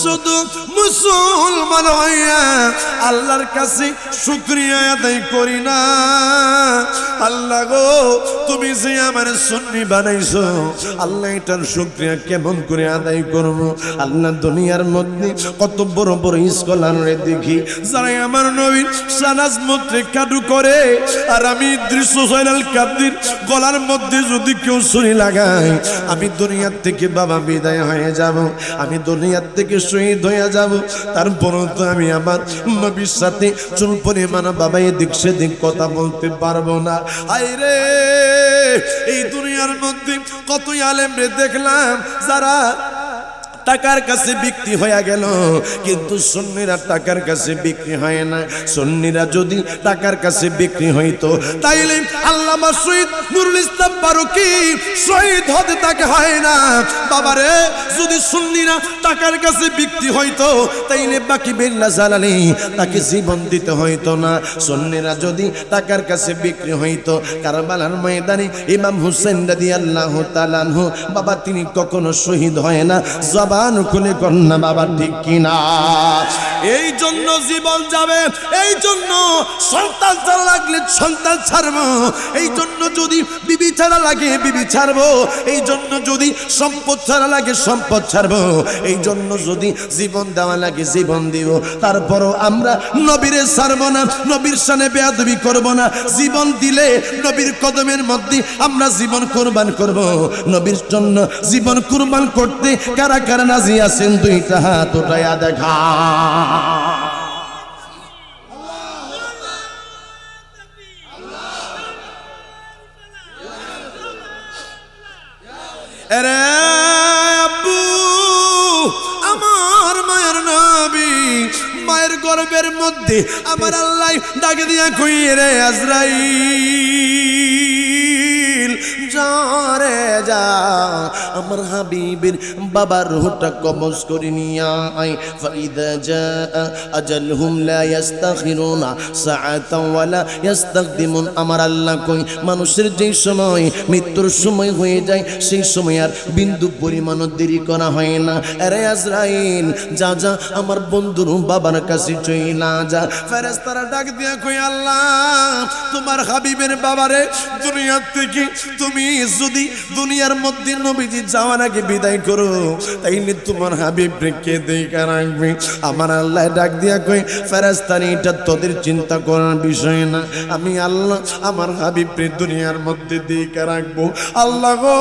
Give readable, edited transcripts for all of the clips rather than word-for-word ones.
শুধু মুসলমান হইয়া আল্লাহর কাছে শুকরিয়া আদায় করি না। আল্লাহ গো, তুমি যে আমার সুন্নি বানাইছো, আল্লাহ এটার শুকরিয়া কেমন করে আদায় করব? আল্লাহ দুনিয়ার মধ্যে কত বড় বড় স্কলারে দেখি যারা আমার নবীর সানাজ মধ্যে কাদু করে, আর আমি ইদ্রিস হোসাইনুল কাদির গলার মধ্যে যদি কেউ ছুরি লাগায়, আমি দুনিয়ার থেকে বাবা বিদায় হয়ে যাব, আমি দুনিয়ার থেকে শহীদ হয়ে যাব। তারপরও তো আমি আমার নবীর সাথে চুল পরিমাণ বাবা এদিক সেদিক কথা বলতে পারবো না। আইরে, এই দুনিয়ার মধ্যে কত আলেমরে দেখলাম যারা টাকার কাছে বিক্রি হয়ে গেল, কিন্তু সুন্নিরা টাকার কাছে বিক্রি হয় না। সুন্নিরা যদি টাকার কাছে বিক্রি হইতো, তাইলে আল্লামা শহীদ নুরুল ইসলাম ফারুকী শহীদ হতে তাকে হয় না। বাবারে, যদি সুন্নিরা টাকার কাছে বিক্রি হইতো, তাইলে বাকি বিল্লাহ জালালি তাকে জীবন দিতে হইতো না। সুন্নিরা যদি টাকার কাছে বিক্রি হইতো, কারবালার ময়দানে ইমাম হুসেন রাদিয়াল্লাহু তাআলা আনহু বাবা তিনি কখনো শহীদ হয় না। জবান খুলে কন্যা বাবা ঠিক কিনা? এই জন্য জীবন যাবে, এই জন্য সন্তান ছাড়া লাগলে সন্তান ছাড়বো, এই জন্য যদি বিবি ছাড়া লাগে বিবি ছাড়বো, এই জন্য যদি সম্পদ ছাড়া লাগে সম্পদ ছাড়বো, এই জন্য যদি জীবন দেওয়া লাগে জীবন দিব। তারপরও আমরা নবীরে ছাড়বো না, নবীর শানে বেয়াদবি করব না। জীবন দিলে নবীর কদমের মধ্যে আমরা জীবন কুরবান করব। নবীর জন্য জীবন কুরবান করতে কারা কারা রাজি আছেন? দুইটা হাত উঠায়া দেখা। আরে আব্বু, আমার মায়ের নবী, মায়ের গর্ভের মধ্যে আমার আল্লাহ ডাকে দিয়া কই, রে আজরাইল যা রে যা, আমার হাবিবের বাবার রূহটা কবজ করে নিয়া আয়। ফাইদা জাআ আজালহুম লা ইস্তাখিরুনা সাআতাও ওয়ালা ইস্তাকদিমুন। আমার আল্লাহ কই, মানুষের যেই সময় মৃত্যুর সময় হয়ে যায়, সেই সময় আর বিন্দু পরিমাণও দেরি করা হয় না। আরে আজরাইল যা যা, আমার বন্ধুর বাবার কাছে চইলা যা। ফেরেশতারা ডাক দিয়া কই, আল্লাহ তোমার হাবিবের বাবারে দুনিয়া থেকে তুমি যদি দুনিয়ার মধ্যে নবীজি যাওয়ার আগে বিদায় করো, তাইলে তোমার হাবিব কে দেখা রাখবে? আমার আল্লাহ ডাক দিয়া কই, ফেরেশতারা এটা তোদের চিন্তা করার বিষয় না, আমি আল্লাহ আমার হাবিব দুনিয়ার মধ্যে দেখা রাখবো। আল্লাহ গো,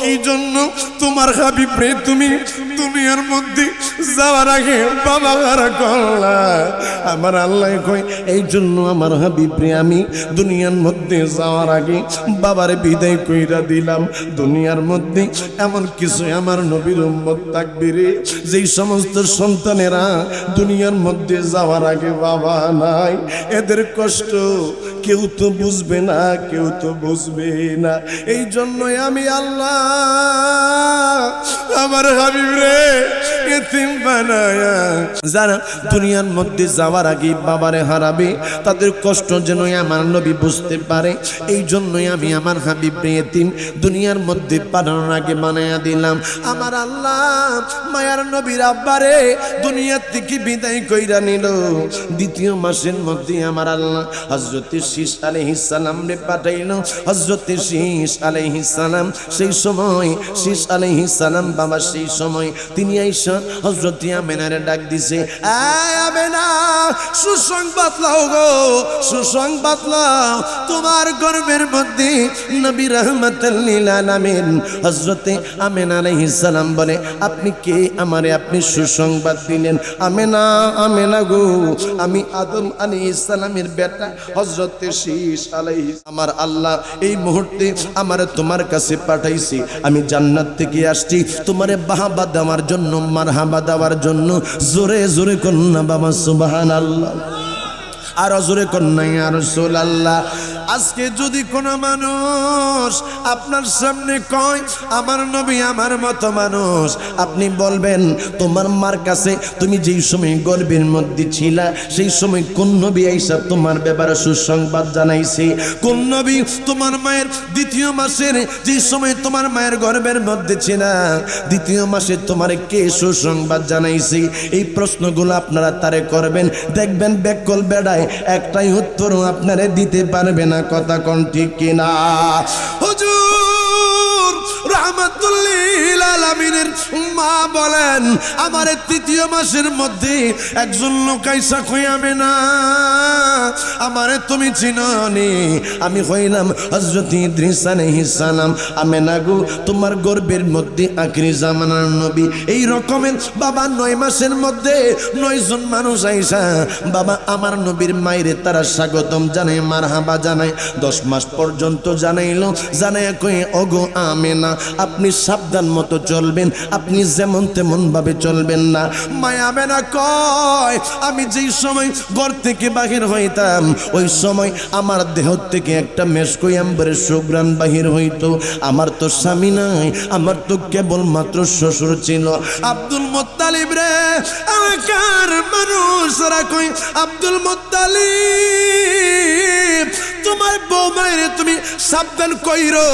কি জন্য তোমার হাবিব তুমি দুনিয়ার মধ্যে যাওয়ার আগে বাবা হারা করলা? আমার আল্লাহ কই, এই জন্য আমার হাবিব আমি দুনিয়ার মধ্যে যাওয়ার আগে বাবারে বিদায় কইরা দিলাম। দুনিয়ার মধ্যে এমন কিছু আমার নবীর উম্মত থাকবে রে, যেই সমস্ত সন্তানেরা দুনিয়ার মধ্যে যাওয়ার আগে বাবা নাই, এদের কষ্ট কেউ তো বুঝবে না, কেউ তো বুঝবে না। এই জন্যই আমি আল্লাহ আমার হাবিব রে এতিম বানায়া, যারা দুনিয়ার মধ্যে যাওয়ার আগে বাবারে হারাবে, তাদের কষ্ট যেন আমার নবী বুঝতে পারে, এই জন্যই আমি আমার হাবিব রে এতিম দুনিয়ার মধ্যে পাঠানোর আগে বানায়া দিলাম। আমার আল্লাহ মায়ার নবীর আব্বারে দুনিয়ার থেকে বিদায় কইরা নিল। দ্বিতীয় মাসের মধ্যে আমার আল্লাহ হযরত শীশ আলাইহিস সালাম রে পাঠাইলো। হযরত শীশ আলাইহিস সালাম সেই সময়, শীশ আলাইহিস সালাম বাবা সেই সময় তিনি আইসা হযরত আমেনারে ডাক দিছে, আয় আমেনা, সুসংবাদ লাও গো, সুসংবাদ লাও, তোমার গর্ভের মধ্যে নবী রাহমাতুল লিল আলামিন। হযরত আমেনা আলাইহিস সালাম বলে, আপনি কে? আমারে আপনি সুসংবাদ দিলেন? আমেনা, আমেনা গো, আমি আদম আলাইহিস সালামের বেটা হযরত শীশ আলাইহিস। আমার আল্লাহ এই মুহূর্তে আমারে তোমার কাছে পাঠাইছি, আমি জান্নাত থেকে আসছি তোমারে বাহাবা দেওয়ার জন্য, মারহাবা দেওয়ার জন্য। জোরে জোরে কন্যা বাবা সুবহানাল্লাহ, আর জোরে কন্যা ইয়া রাসূলুল্লাহ। আজকে যদি কোনো মানুষ আপনার সামনে কয় আমার নবী আমার মতো মানুষ, আপনি বলবেন তোমার মার কাছে তুমি যেই সময় গর্ভের মধ্যে ছিলা সেই সময় কোন নবী আইসা তোমার ব্যাপারে সুসংবাদ জানাইছে? কোন নবী তোমার মায়ের দ্বিতীয় মাসের যে সময় তোমার মায়ের গর্ভের মধ্যে ছিলা দ্বিতীয় মাসে তোমার কে সুসংবাদ জানাইছে? এই প্রশ্নগুলো আপনারা তারে করবেন, দেখবেন বেকল বেড়ায় একটাই উত্তরও আপনারে দিতে পারবে না। কথা কোন ঠিক কিনা? হুজুর রাহমাতুল্লিল আলামিনের মা বলেন আমার তৃতীয় মাসের মধ্যে একজন লোক আইসা কইয়াবে না আমারে তুমি চিননি, আমি হইলাম হযরত ইদ্রিস আলাইহিস সালাম। আমেনা গো তোমার গর্ভের মধ্যে আখিরি জামানার নবী। এই রকমের বাবা 9 মাসের মধ্যে 9 জন মানুষ আইসা বাবা আমার নবীর মায়েরে তারা স্বাগতম জানায়, মারহাবা জানায়। 10 মাস পর্যন্ত জানাইলো, জানায় কই ওগো আমেনা আপনি সাবধান মতো চলবেন, আপনি যেমন তেমন ভাবে চলবেন না। মায়া আমেনা কয় আমি যেই সময় ঘর থেকে বাহির হইতাম ওই সময় আমার দেহ থেকে একটা মেশকই আম্বরের সুঘ্রাণ বাহির হইতো। আমার তো স্বামী নাই, আমার তো কেবলমাত্র শ্বশুর ছিল। আব্দুল মুত্তালিব রে এলাকার মানুষরা কই আব্দুল মুত্তালিব তোমার বৌমায় তুমি সাবধান কইরো।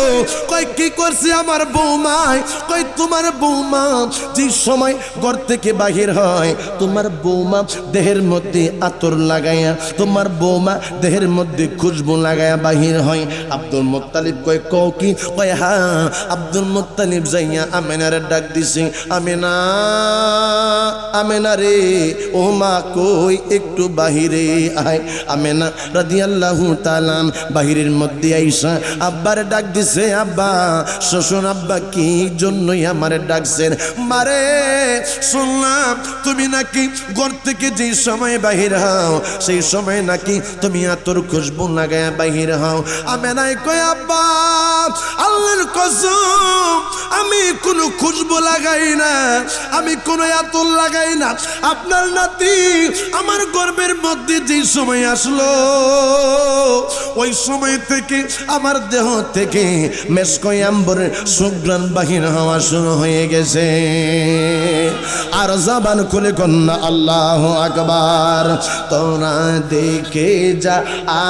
কই কি করছে আমার বৌমায়? কই তোমার বৌমা যে সময় ঘর থেকে বাহির হয় তোমার বৌমা দেহের মধ্যে আতর লাগাইয়া, তোমার বৌমা দেহের মধ্যে খুশবু লাগাইয়া বাহির হয়। আব্দুল মুত্তালিব কয় কও কি? কয় হ্যাঁ। আব্দুল মুত্তালিব যাইয়া আমেনারে ডাক দিছে, আমেনা আমেনা রে ও মা কই একটু বাহিরে আয়। আমেনা রাদিয়াল্লাহু তাআলা বাহিরের মধ্যে আইসা আব্বারে ডাক দিছে, আব্বা শ্বশুর আব্বা কি জন্যই আমারে ডাকছেন? মারে শুনলাম তুমি নাকি ঘর থেকে যে সময় বাহির হও সেই সময় নাকি তুমি আতর খুশবু লাগায়া বাহির হও। আমেনাই কয় আব্বা আল্লাহর কসম আমি কোনো খুশবু লাগাই না, আমি কোনো আতর লাগাই না। আপনার নাতি আমার গর্ভের মধ্যে যে সময় আসলো ওই সময় থেকে আমার দেহ থেকে মেশকই আম্বরের সুঘ্রাণ বাহির হওয়া শুরু হয়ে গেছে। আর জবান খুলে কন্যা আল্লাহু আকবার। তোরা দেখে যা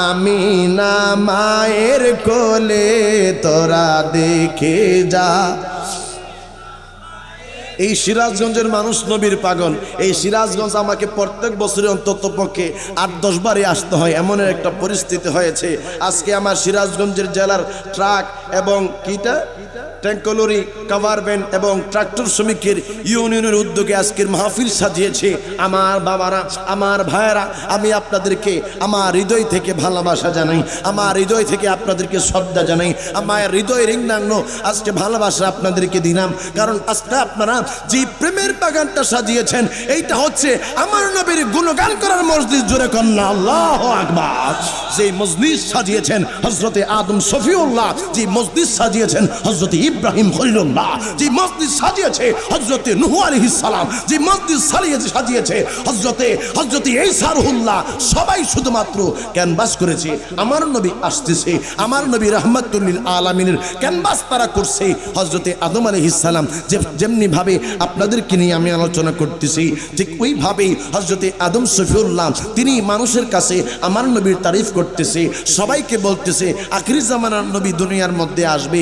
আমিনা মায়ের কোলে, তোরা দেখে যা। এই সিরাজগঞ্জের মানুষ নবীর পাগল। এই সিরাজগঞ্জ আমাকে প্রত্যেক বছরে অন্তত পক্ষে 8-10 বারে আসতে হয়, এমন একটা পরিস্থিতি হয়েছে। আজকে আমার সিরাজগঞ্জের জেলার ট্রাক এবং কিটা ট্যাঙ্কলরি কাভার ভ্যান এবং ট্রাক্টর শ্রমিকের ইউনিয়নের উদ্যোগে আজকের মাহফিল সাজিয়েছে। আমার বাবারা, আমার ভাইয়েরা, আমি আপনাদেরকে আমার হৃদয় থেকে ভালোবাসা জানাই, আমার হৃদয় থেকে আপনাদেরকে শ্রদ্ধা জানাই, আমার হৃদয় রিংনাঙ্গ আজকে ভালোবাসা আপনাদেরকে দিলাম। কারণ আজকে আপনারা যে প্রেমের বাগানটা সাজিয়েছেন এইটা হচ্ছে আমার নবীর গুণগান করার মজলিস। জোরে কন্যা আল্লাহু আকবার। যে মজলিস সাজিয়েছেন হযরতে আদম শফিউল্লাহ, যে মজলিস সাজিয়েছেন হযরতে ইব্রাহিম খলিলুল্লাহ, যে মসজিদ সাজিয়েছে হযরতে নূহ আলাইহিস সালাম, যে মসজিদ সাজিয়েছে হযরতে ঈসা রুহুল্লাহ, সবাই শুধুমাত্র ক্যানভাস করেছে আমার নবী আসতেছে, আমার নবী রাহমাতুল লিল আলামিনের ক্যানভাস তারা করছে। হযরতে আদম আলাইহিস সালাম যেমনি ভাবে আপনাদেরকে নিয়ে আমি আলোচনা করতেছি ঠিক ওইভাবেই হযরতে আদম শফিউল্লাহ তিনি মানুষের কাছে আমার নবীর তারিফ করতেছে, সবাইকে বলতেছে আখিরি জামানার নবী দুনিয়ার মধ্যে আসবে।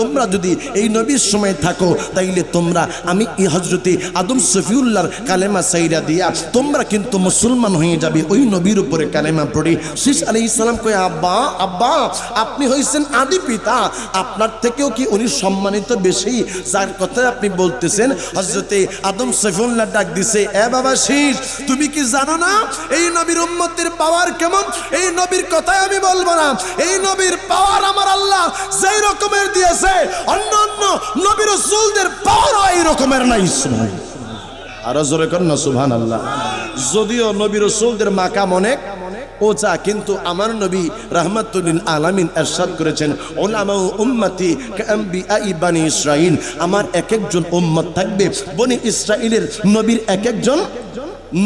তোমরা যদি এই নবীর সময় থাকো তাইলে তোমরা আমি এই হযরতে আদম শফিউল্লাহর কালেমা সাইরা দিয়া তোমরা কিন্তু মুসলমান হয়ে যাবে। ওই নবীর উপরে কালেমা পড়ে শীষ আলাইহিস সালাম কয় আব্বা আব্বা আপনি হইছেন আদি পিতা, আপনার থেকেও কি উনি সম্মানিত বেশি যার কথা আপনি বলতেছেন? হযরতে আদম শফিউল্লাহ ডাক দিছে, এ বাবা শীষ তুমি কি জানো না এই নবীর উম্মতের পাওয়ার কেমন? এই নবীর কথাই আমি বলবো না, এই নবীর পাওয়ার আমার আল্লাহ যেই রকমের দিয়েছে অন্য নবী রাসূলদের পাওয়ার এই রকমের নাই। আরো জোরে কর না সুবহানাল্লাহ। যদিও নবী রাসূলদের মাকাম অনেক ওচা, কিন্তু আমার নবী রাহমাতুল লিল আলামিন ইরশাদ করেছেন উলামা উম্মতি কাআম্বিয়াই বনি ইসরাইল, আমার এক একজন উম্মত থাকবে বনি ইসরাইলের নবীর এক একজন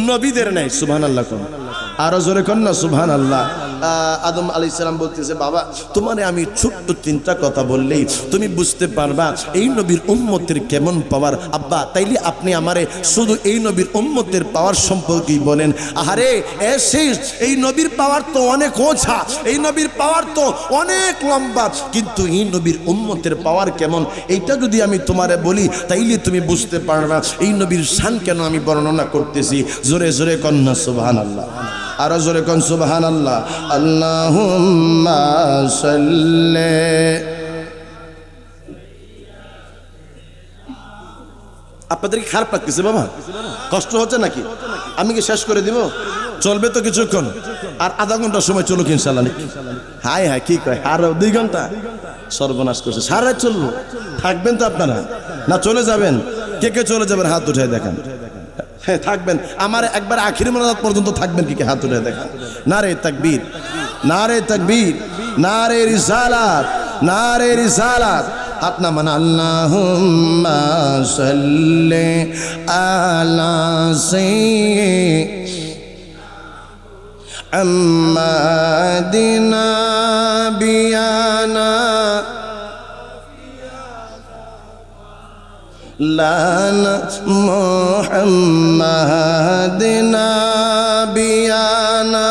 নবীদের নাই। সুবহানাল্লাহ। আরো জোরে কর না সুবহানাল্লাহ। আদম আলাইহিস সালাম বলতেছে, বাবা তোমারে আমি ছোট্ট তিনটা কথা বললেই তুমি বুঝতে পারবা এই নবীর উম্মতের কেমন পাওয়ার। আব্বা তাইলে আপনি আমারে শুধু এই নবীর উম্মতের পাওয়ার সম্পর্কেই বলেন। আহারে শেষ, এই নবীর পাওয়ার তো অনেক ওঝা, এই নবীর পাওয়ার তো অনেক লম্বা, কিন্তু এই নবীর উম্মতের পাওয়ার কেমন এইটা যদি আমি তোমারে বলি তাইলে তুমি বুঝতে পারবা এই নবীর শান কেন আমি বর্ণনা করতেছি। জোরে জোরে কন্যা সুবহানাল্লাহ, আরো জোরে কন সুবহানাল্লাহ। আল্লাহুম্মা সাল্লি। আপনাদের কি খারাপ লাগতেছে বাবা? কষ্ট হচ্ছে নাকি? আমি কি শেষ করে দিব? চলবে তো কিছুক্ষণ, আর আধা ঘন্টা সময় চলুক ইনশাআল্লাহ। হাই হাই কি কয়, আর 2 ঘন্টা সর্বনাশ করছে। সারা রাত চলবো? থাকবেন তো আপনারা না চলে যাবেন? কে কে চলে যাবেন হাত উঠায় দেখান। হ্যাঁ থাকবেন, আমার একবার আখির মোনাজাত পর্যন্ত থাকবেন কি কে? হাত উঠায় দেখান। নারে তাকবীর, নারে তাকবীর, নারে রিসালাত, নারে রিসালাত। হাত নামান। আল্লাহুম্মা সাল্লি আলা সাইয়্যিদিনা বিয়ানা লানা মুহাম্মাদিনা বিয়ানা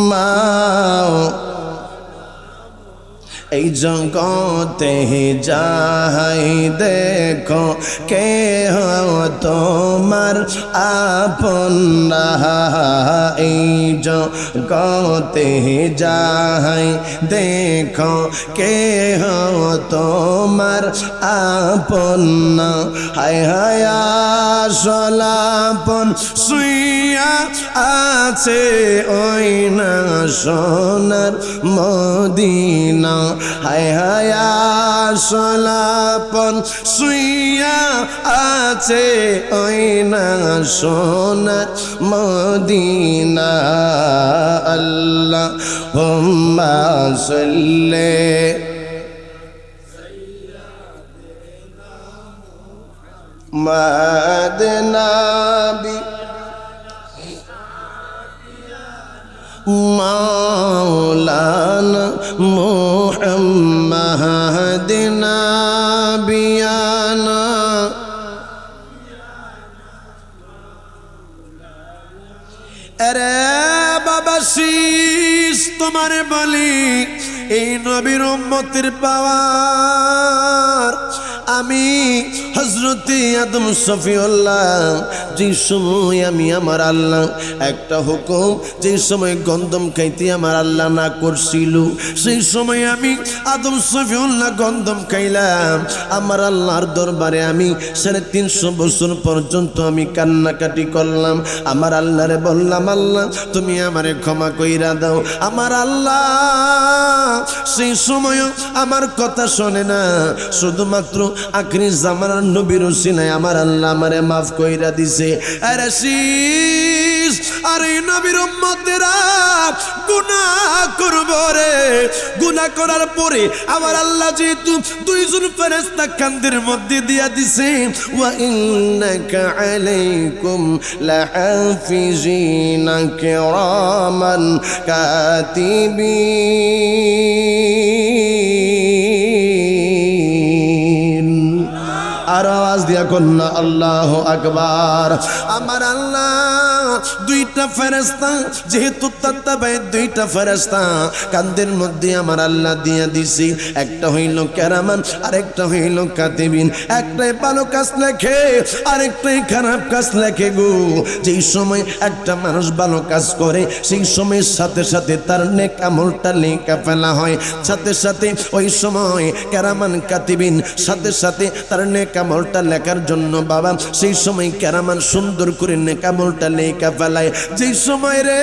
মা। এই জগতে যাই দেখো কে তোমার আপন না, এই জগতে যাই দেখো কে তোমার আপন না। হায় হায় আসলাপন শুইয়া আছে ওই না সোনার মদিনা। হায় হায় আসলাপন শুইয়া আছে ওই না সোনার মদিনা। আল্লাহুম্মা সাল্লি মাদিনা বি মাওলানা মুহাম্মাদিনা বিয়ানা। আরে বাবা শীষ তোমারে বলি, এই নবীর উম্মতের পাওয়ার আমি হযরতে আদম সফিউল্লাহ যে সময় আমি আমার আল্লাহ একটা হুকুম, যে সময় গন্ধম খাইতে আমার আল্লাহ না করছিল, সেই সময় আমি আদম সফিউল্লাহ গন্ধম খাইলাম। আমার আল্লাহর দরবারে আমি 350 বছর পর্যন্ত আমি কান্নাকাটি করলাম। আমার আল্লাহরে বললাম, আল্লাহ তুমি আমারে ক্ষমা কইরা দাও। আমার আল্লাহ সেই সময় আমার কথা শোনে না, শুধুমাত্র আখরি জামানার নবীর উসিলায় আমার আল্লাহ আমারে মাফ কইরা দিছে। আরে শীষ, আর এই নবীর উম্মতেরা গুনাহ করব রে, গুনাহ করার পরে আমার আল্লাহ যেহেতু 2 জন ফেরেশতা কান্দের মধ্যে দিয়া দিছে, ওয়া ইন্নাকা আলাইকুম লাহাফিজিনা কিরামান কাতিবিন। আর আওয়াজ দিয়া কন্যা আল্লাহু আকবার। আমার আল্লাহ 2টা ফেরেশতা, যেহেতু তাত্তাবাই 2টা ফেরেশতা কান্দের মধ্যে আমার আল্লাহ দিয়া দিছি। একটা হইল কেরামান, আরেকটা হইল কাতিবিন। একটাই ভালো কাজ লেখে, আরেকটাই খারাপ কাজ লেখে গো। যেই সময় একটা মানুষ ভালো কাজ করে সেই সময়ের সাথে সাথে তার নেক আমলটা লেখা ফেলা হয়, সাথে সাথে ওই সময় কেরামান কাতিবিন সাথে সাথে তার নেক আমলটা লেখার জন্য বাবা সেই সময় কেরামান সুন্দর করে নেক আমলটা লেখা ফেলায়। যেই সময় রে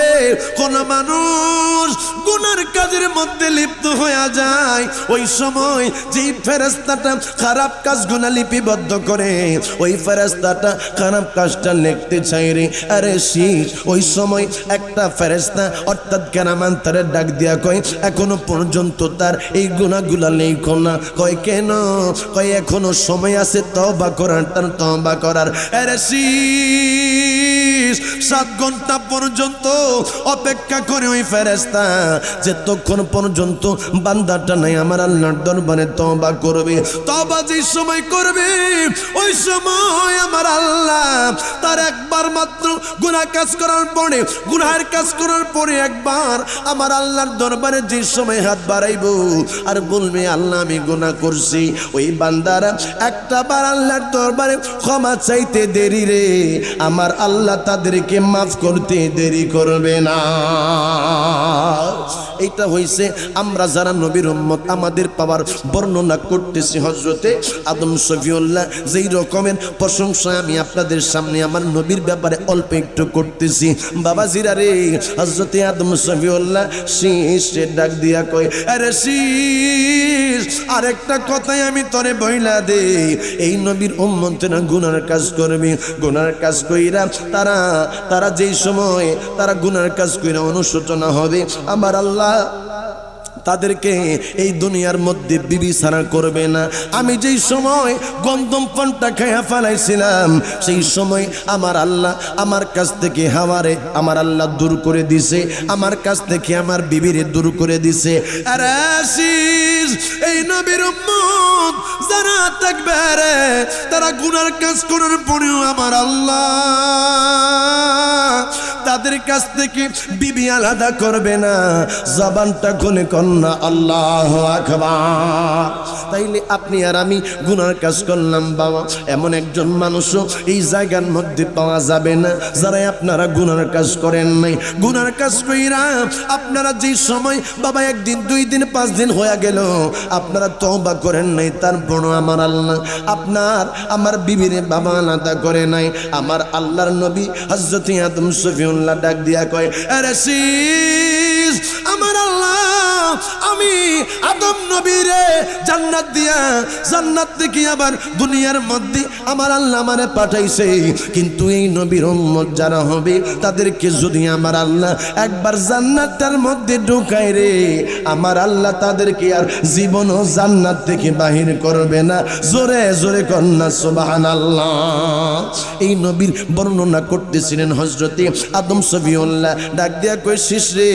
কোন মানুষ গুনার কাজের মধ্যে লিপ্ত হয়ে যায়, ওই সময় যেই ফেরেশতাটা খারাপ কাজ গুনাহ লিপিবদ্ধ করে, ওই ফেরেশতাটা খারাপ কাজটা লিখতে চায় রে। আরে শীষ, ওই সময় একটা ফেরেশতা অর্থাৎ কেরামান তারে ডাক দিয়া কয়, এখনো পর্যন্ত তার এই গুনাহগুলা লেখো না। কয় কেন? কয় এখনো সময় আছে, তওবা তওবা করার আরে 7 ঘন্টা পর্যন্ত অপেক্ষা করে ওই ফেরেশতা যতক্ষণ পর্যন্ত বান্দাটা নাই আমার আল্লাহর দরবারে তওবা করবে। তওবা যে সময় করবে ওই সময় আমার আল্লাহ তার একবার মাত্র গুনাহ কাজ করার পরে, গুনাহের কাজ করার পরে একবার আমার আল্লাহর দরবারে যে সময় হাত বাড়াইবো আর বলবে আল্লাহ আমি গুনাহ করছি, ওই বান্দারা একটা বার আল্লাহর দরবারে ক্ষমা চাইতে দেরি রে আমার আল্লাহ তাদেরকে মাফ করতে দেরি করবে না। এইটা হইছে আমরা যারা নবীর উম্মত আমাদের পাওয়ার বর্ণনা করতেছি। হযরতে আদম শফিউল্লাহ যেই রকমের প্রশংসা আমি আপনাদের সামনে আমার নবীর ব্যাপারে অল্প একটু করতেছি বাবাজিরা রে, হযরতে আদম শফিউল্লাহ শীষে ডাক দিয়া কয় আরে শীষ আরেকটা কথাই আমি তোরে বইলা দে, এই নবীর উম্মতেরা গুনার কাজ করবে, গুনার কাজ কইরা তারা যেই সময় তারা গুনার কাজ কইরা অনুশোচনা হবে আমার আল্লাহ তাদেরকে এই দুনিয়ার মধ্যে বিবেচনা করবে না। আমি যেই সময় গন্ধম পানটা খাইয়া ফেলাইছিলাম সেই সময় আমার আল্লাহ আমার কাছ থেকে হাওয়ারে আমার আল্লাহ দূর করে দিছে, আমার কাছ থেকে আমার বিবিরে দূর করে দিছে। আর আসিস এই নবীর উম্মত যারা থাকবে রে তারা গুনার কাজ করার পরেও আমার আল্লাহ তাদের কাছ থেকে বিবি আলাদা করবে না, জবানটা খুলে কন্যা আল্লাহু আকবার। তাইলে আপনি আর আমি গুনার কাজ করলাম বাবা, এমন একজন মানুষও এই জায়গার মধ্যে পাওয়া যাবে না যারা আপনারা গুনার কাজ করেন নাই। গুনার কাজ কইরা আপনারা যে সময় বাবা 1 দিন 2 দিন 5 দিন হয়ে গেল আপনারা তওবা করেন নাই, তারপর আমার আল্লাহ আপনার আমার বিবিরে বাবা আলাদা করে নাই। আমার আল্লাহর নবী হযরত আদম শফিউল্লাহ ডাক দিয়া কয় আরে শীষ আমার আল্লাহ আমি আদম নবীরে জান্নাত দিয়া জান্নাত থেকে আবার দুনিয়ার মধ্যে আমার আল্লাহ আমারে পাঠাইছে, কিন্তু এই নবীর উম্মত যারা হবে তাদেরকে যদি আমার আল্লাহ একবার জান্নাতের মধ্যে ঢুকায় রে আমার আল্লাহ তাদেরকে আর জীবনও জান্নাত থেকে বাহির করবে না। জোরে জোরে কন্যা সুবহানাল্লাহ। এই নবীর বর্ণনা করতেছিলেন হযরতে আদম শফিউল্লাহ ডাক দিয়া কই শীষ রে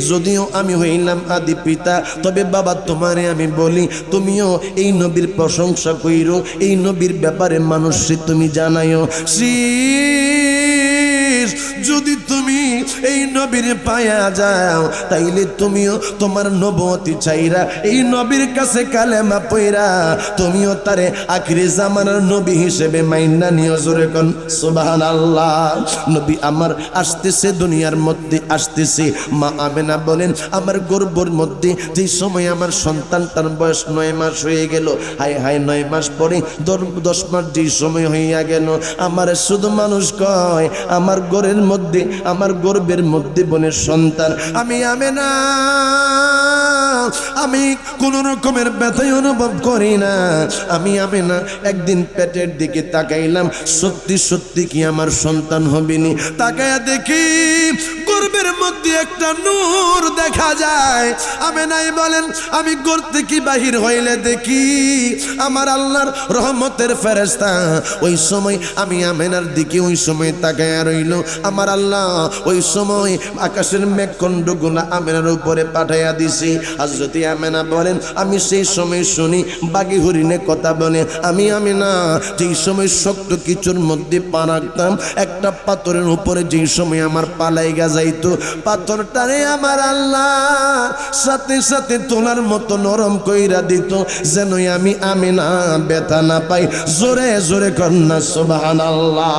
যদিও আমি হইলাম আদি পিতা তবে বাবা তোমারে আমি বলি তুমিও এই নবীর প্রশংসা কইরো, এই নবীর ব্যাপারে মানুষকে তুমি জানাইও। যদি তুমি এই নবীর পায়া যাও তাইলে তুমিও তোমার নবুয়তি চাইরা এই নবীর কাছে কালেমা পয়রা তুমিও তারে আখিরি জামানার নবী হিসেবে মাইন্না নিও। জোরে কোন সুবহানাল্লাহ। নবী আমার আসতেছে দুনিয়ার মধ্যে আসতেছে, মা আমেনা বলেন আমার গর্ভের মধ্যে যে সময় আমার সন্তানটার বয়স 9 মাস হয়ে গেল, হায় হায় 9 মাস পরে 10 মাস যে সময় হইয়া গেল আমার শুধু মানুষ কয় আমার গর্ভের মধ্যে আমার গর্ভের মধ্যে বোনের সন্তান। আমি আমেনা আমি কোন রকমের ব্যথাই অনুভব করি না। আমি আমেনা একদিন পেটের দিকে তাকাইলাম, সত্যি সত্যি কি আমার সন্তান হবেনি। তাকায়া দেখি গর্ভের মধ্যে একটা নূর দেখা যায়। আমেনাই বলেন আমি গর্ভ থেকে বাহির হইলে দেখি আমার আল্লাহর রহমতের ফেরেশতা। ওই সময় আমি আমেনার দিকে ওই সময় তাকায়া রইল, আমার আল্লাহ ওই সময় আকাশের মেঘখণ্ডগুলো আমেনার উপরে পাঠাইয়া দিছি। হযরত আমেনা বলেন আমি সেই সময় শুনি বাগি হরিণে কথা বলে। আমি আমেনা যেই সময় শক্ত কিছুর মধ্যে পা রাখতাম একটা পাথরের উপরে যেই সময় আমার পালাই যাইতো পাথরটারে আমার আল্লাহ সাথে সাথে তোলার মতো নরম কইরা দিত যেন আমি আমেনা ব্যথা না পাই। জোরে জোরে কন্যা সুবহানাল্লাহ।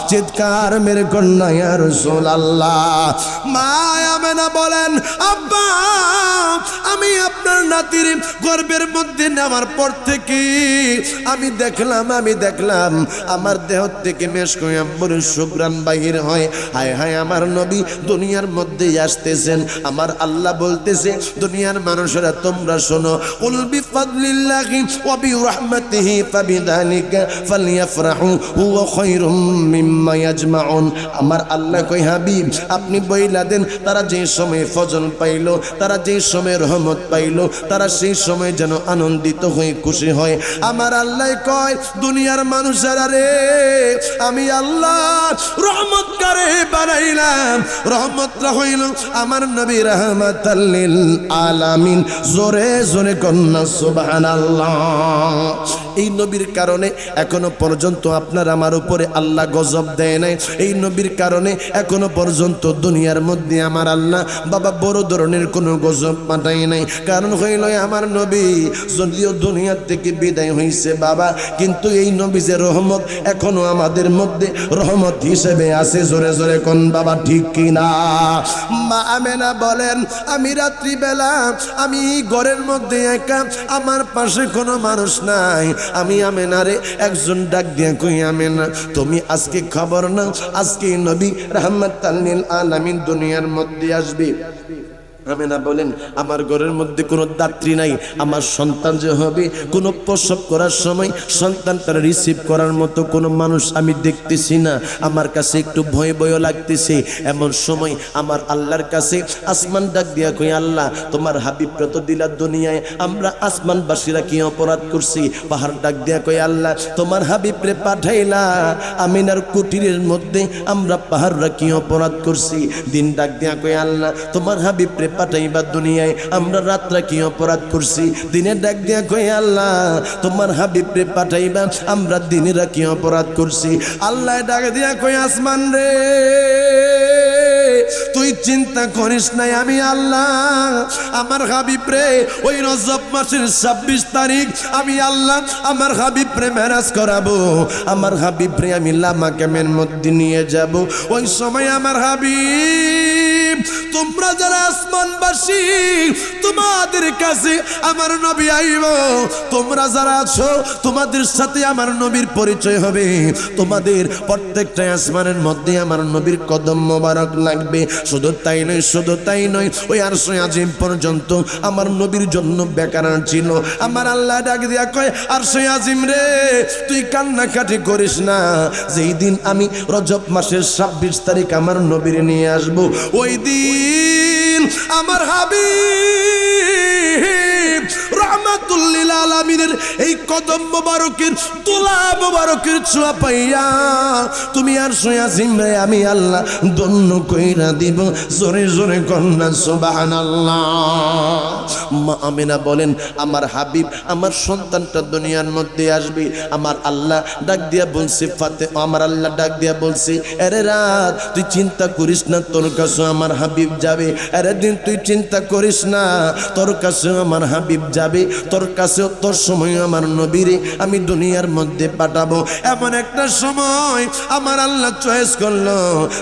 চিৎকার মেরে কন্যা ইয়া রাসূলুল্লাহ। মা আমেনা বলেন আব্বা আমি আপনার নাতির গর্ভের মধ্যে নেওয়ার পর থেকে আমি দেখলাম আমার দেহ থেকে মেশকয়াম্বর সুগ্রাণ বাহির হয়। হায় হায় আমার নবী দুনিয়ার মধ্যে আসতেছেন। আমার আল্লাহ বলতেছে দুনিয়ার মানুষেরা তোমরা শোনো, কুল বিফাদলিল্লাহি ওয়া বিরাহমাতিহি ফাবিযালিকা ফালইফরাহু হুয়া খায়রুম মিম্মা ইয়াজমাউন। আমার আল্লাহ কই হাবিব আপনি বইলা দেন তারা যে সময় ফজল পাইলো, তারা যে সময় রহমত পাইলো, তারা সেই সময় যেন আনন্দিত হয়ে খুশি হয়। আমার আল্লাহ কয় দুনিয়ার মানুষেরা রে, আমি আল্লাহ রহমত করে বানাইলাম, রহমতটা হইল আমার নবী রাহমাতাল লিল আলামিন। জোরে জোরে কন্যা সুবহানাল্লাহ। এই নবীর কারণে এখনো পর্যন্ত আপনার আমার উপরে আল্লাহ গজব দেয় নাই। এই নবীর কারণে এখনো পর্যন্ত দুনিয়ার মধ্যে আমার আল্লাহ বাবা বড় ধরনের কোনো গজব পাঠায় নাই। কারণ হইল আমার নবী যদিও দুনিয়ার থেকে বিদায় হয়েছে বাবা, কিন্তু এই নবী যে রহমত এখনো আমাদের মধ্যে রহমত হিসেবে আছে। জোরে জোরে কোন বাবা ঠিক কিনা? মা আমেনা বলেন আমি রাত্রিবেলা আমি ঘরের মধ্যে একা, আমার পাশে কোনো মানুষ নাই। আমি আমেনারে একজন ডাক দিয়া কই, আমেনা তুমি আজকে খবর নাও, আজকে নবী রাহমাতাল লিল আলামিন দুনিয়ার মধ্যে আসবে। আমেনা বলেন আমার ঘরের মধ্যে কোনো দাত্রী নাই, আমার সন্তান যে হবে কোনো প্রসব করার সময় সন্তানটা রিসিভ করার মতো কোনো মানুষ আমি দেখতেছি না, আমার কাছে একটু ভয় ভয় লাগতেছে। এমন সময় আমার আল্লাহর কাছে আসমান ডাক দিয়া কই, আল্লাহ তোমার হাবিবরা তো দিলা দুনিয়ায়, আমরা আসমানবাসীরা কি অপরাধ করছি? পাহাড় ডাক দিয়া কই, আল্লাহ তোমার হাবিবরে পাঠাইলা আমিনার কুটিরের মধ্যে, আমরা পাহাড়রা কি অপরাধ করছি? দিন ডাক দিয়া কই, আল্লাহ তোমার হাবিবরে পাঠাইবা দুনিয়ায়, আমরা রাত্রা কি অপরাধ করছি? দিনে ডাক দিয়া কই, আল্লাহ তোমার হাবিবরে পাঠাইবা, আমরা দিনেরা কি অপরাধ করছি? আল্লাহ ডাক দিয়া কই, আসমান রে তুই চিন্তা করিস নাই, আমি আল্লাহ আমার হাবিবরে ওই রজব মাসের 26 তারিখ আমি আল্লাহ আমার হাবিবরে মেরাজ করাবো। আমার হাবিবরে আমি লামা কেমের মধ্যে নিয়ে যাব। ওই সময় আমার হাবিব তোমরা যারা আসমানবাসী তোমাদের কাছে আমার নবী আইব, তোমরা যারা আছো তোমাদের সাথে আমার নবীর পরিচয় হবে। তোমাদের প্রত্যেকটা আসমানের মধ্যে আমার নবীর কদম মোবারক লাগবে। শুধু তাই নয়, শুধু তাই নয়, ওই আরশে আজিম পর্যন্ত আমার নবীর জন্য বেকার ছিল। আমার আল্লাহ ডাক দিয়া কয়, আরশে আজিম রে তুই কান্নাকাটি করিস না, যেই দিন আমি রজব মাসের 26 তারিখ আমার নবীর নিয়ে আসবো, ওই দিন আমার হাবিব রাহমাতুল লিল আলামিনের এই কদম মোবারকের তুলা মোবারকের ছোঁয়া পাইয়া তুমি আরশে আজিম রে আমি আল্লাহ ধন্য কইরা দিব। জোরে জোরে কন্যা সুবহানাল্লাহ। মা আমিনা বলেন আমার হাবিব আমার সন্তানটা দুনিয়ার মধ্যে আসবে। আমার আল্লাহ ডাক দিয়া বলছে আমার আল্লাহ ডাক দিয়া বলছে, আরে রাত তুই চিন্তা করিস না, তোর কাছে আমার হাবিব যাবে। আরে দিন তুই চিন্তা করিস না, তোর কাছে আমার হাবিব যাবে, তোর কাছে তোর সময় আমার নবীরে আমি দুনিয়ার মধ্যে পাঠাবো। এমন একটা সময় আমার আল্লাহ চয়েস করলো,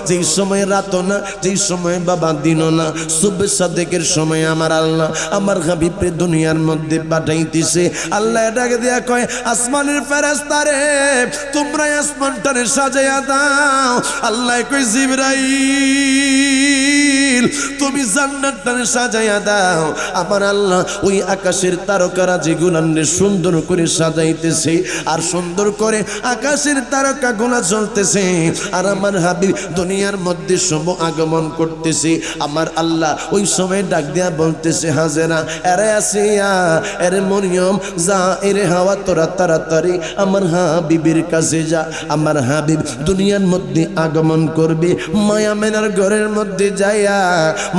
যেই সময় রাতও না, যেই সময় বাবা দিনও না, সুবহ সাদেকের সময় আমার আল্লাহ আমার হাবিবরে দুনিয়ার মধ্যে পাঠাইতেছে। আল্লাহ ডাকে দিয়া কয়, আসমানের ফেরেশতারে তোমরা আসমানটারে সাজাইয়া দাও। আল্লাহ কয়, জিবরাইল তুমি জান্নাতটারে সাজাইয়া দাও। আমার আল্লাহ ওই আকাশের তারকারা যেগুলানে সুন্দর করে সাজাইতেছে, আর সুন্দর করে আকাশের তারকাগুলা জ্বলতেছে, আর আমার হাবিব দুনিয়ার মধ্যে শুভ আগমন করতেছে। আমার আল্লাহ ওই সময় ডাক দিয়া বলতেছে, হাজেরা এরে আসিয়া এরে মরিয়ম যা, এরে হাওয়া তোরা তাড়াতাড়ি আমার হাবিবের কাছে যা। আমার হাবিব দুনিয়ার মধ্যে আগমন করবে। মা আমেনার ঘরের মধ্যে যাইয়া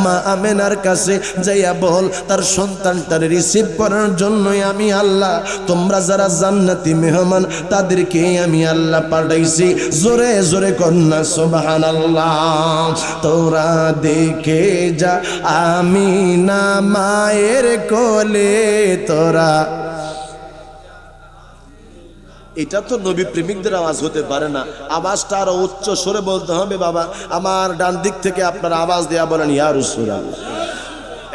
মা আমেনার কাছে যাইয়া বল তার সন্তানটারে রিসিভ করার জন্যই আমি আল্লাহ তোমরা যারা জান্নাতি মেহমান তাদেরকে আমি আল্লাহ পাঠাইছি। জোরে জোরে কন্যা সুবহানাল্লাহ। তোরা দেখে যা আমিনা মায়ের কোলে তোরা। এটা তো নবী প্রেমিকদের আওয়াজ হতে পারে না, আওয়াজটা আরো উচ্চ স্বরে বলতে হবে। বাবা আমার ডান দিক থেকে আপনারা আওয়াজ দেয়া বলেন, ইয়া রাসূলুল্লাহ।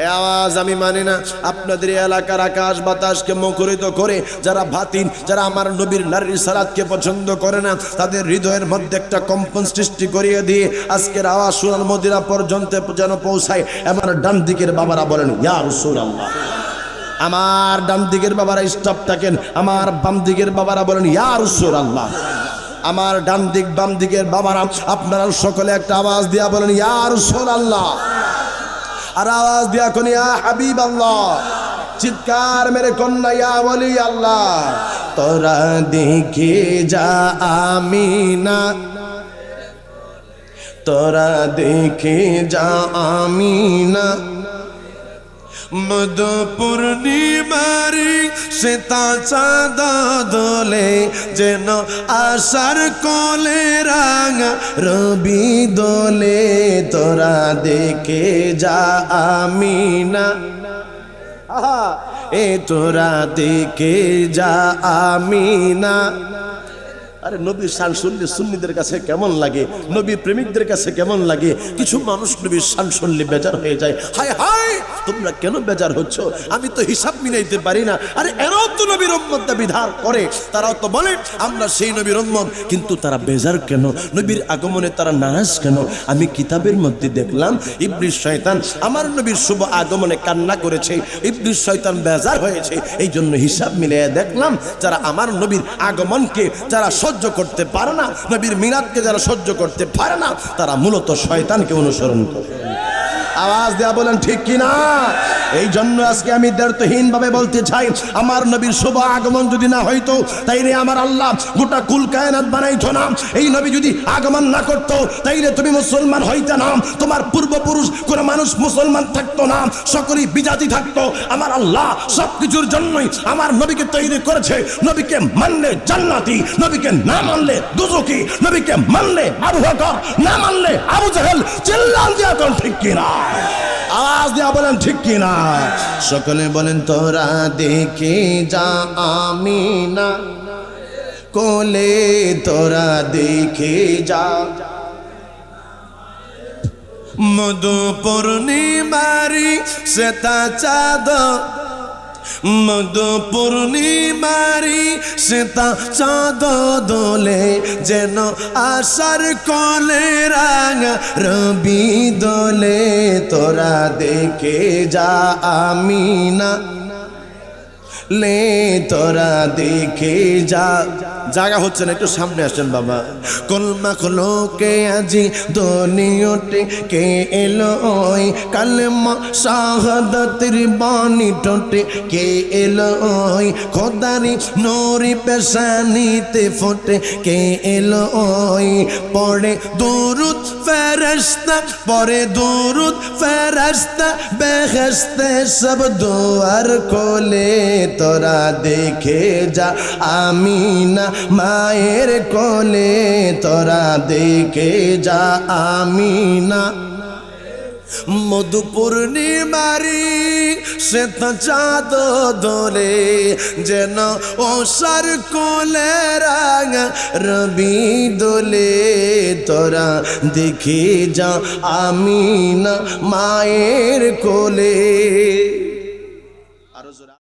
এই আওয়াজ আমি মানি না। আপনাদের এলাকার আকাশ বাতাসকে মুখরিত করে যারা বাতিল, যারা আমার নবীর নারীর সালাতকে পছন্দ করে না, তাদের হৃদয়ের মধ্যে একটা কম্পন সৃষ্টি করিয়ে দিয়ে আজকের আওয়াজ সুরাল মদিনা পর্যন্ত যেন পৌঁছায়। আমার ডান দিকের বাবারা বলেন, ইয়া রাসূলুল্লাহ। আমার ডান দিকের বাবারা স্টপ থাকেন, আমার বাম দিকের বাবারা বলেন, ইয়া রাসূলুল্লাহ। আমার ডান দিক বাম দিকের বাবারা আপনারা সকলে একটা আওয়াজ দিয়া বলেন, ইয়া রাসূলুল্লাহ। আর আওয়াজ দিয়া কোন, ইয়া হাবিবাল্লাহ। চিৎকার মেরে কন্যা ইয়া ওলি আল্লাহ। তোরা দেখে যা আমিনা, তোরা দেখে যা আমিনা, মধু পূর্ণিমারি শ্বেতা চাঁদ দোলে যেন আশার কোলে রাঙা রবি দোলে। তোরা দেখে যা আমিনা, এ তোরা দেখে যা আমিনা। আরে নবীর শান শুনলে সুন্নিদের কাছে কেমন লাগে, নবীর প্রেমিকদের কাছে কেমন লাগে। কিছু মানুষ নবীর শান শুনলে বেজার হয়ে যায়। হায় হায়, তোমরা কেন বেজার হচ্ছ? আমি তো হিসাব মিলাইতে পারি না। আরে এরাও তো নবীর উম্মত দাবি ধার করে, তারাও তো বলে আমরা সেই নবীর উম্মত, কিন্তু তারা বেজার কেন? নবীর আগমনে তারা নারাজ কেন? আমি কিতাবের মধ্যে দেখলাম ইবলিস শয়তান আমার নবীর শুভ আগমনে কান্না করেছে, ইবলিস শয়তান বেজার হয়েছে। এই জন্য হিসাব মিলিয়ে দেখলাম যারা আমার নবীর আগমনকে যারা সহ্য করতে পারে না, নবীর মিলাদকে যারা সহ্য করতে পারে না, তারা মূলত শয়তানকে অনুসরণ করে। আওয়াজ দেয়া বলেন ঠিক কিনা? এই জন্য আজকে আমি দ্ব্যর্থহীন ভাবে বলতে চাই, আমার নবীর শুভ আগমন যদি না হইতো, তাইলে আমার আল্লাহ গোটা কুল কায়নাত বানাইতো না। এই নবী যদি আগমন না করতো, তাইলে তুমি মুসলমান হইতে না, তোমার পূর্বপুরুষ কোন মানুষ মুসলমান থাকতো না, সকলেই বিজাতি থাকতো। আমার আল্লাহ সবকিছুর জন্যই আমার নবীকে তৈরি করেছে। নবীকে মানলে জান্নাতি, নবীকে না মানলে দুজকি, নবীকে মানলে আবু বকর, না মানলে আবু জাহেল। চিল্লান দিয়া কোন ঠিক কিনা? আওয়াজ দিয়া বলেন ঠিক কিনা? সকলে বলেন তোরা দেখে যা আমিনা কোলে, তোরা দেখে যা। মধু পূর্ণিমারি শ্বেতা চাঁদ, মধু পূর্ণিমারি শ্বেতা চাঁদ দোলে যেন আশার কোলে রাঙা রবি দোলে। তোরা দেখে যা আমিনা লে, তোরা দেখে যা। জায়গা হচ্ছে না, একটু সামনে আসেন বাবা। কলমা খোলোকে আজি দুনিয়াতে কে এলো ওই, কালেমা শাহাদাতের বাণী টোটে কে এলো ওই, খোদারি নূরি পেশানিতে ফোটে কে এলো ওই। পড়ে দুরুদ ফেরেশতা, পড়ে দুরুদ ফেরেশতা, বেহেশতে সব দুয়ার খোলে। তোরা দেখে যা আমিনা মায়ের কোলে, তোরা দেখে যা আমিনা। মধু পূর্ণিমারি শ্বেতা চাঁদ দোলে যেন ওষার কোলে রাঙা রবি দোলে। তোরা দেখে যা আমিনা মায়ের কোলে।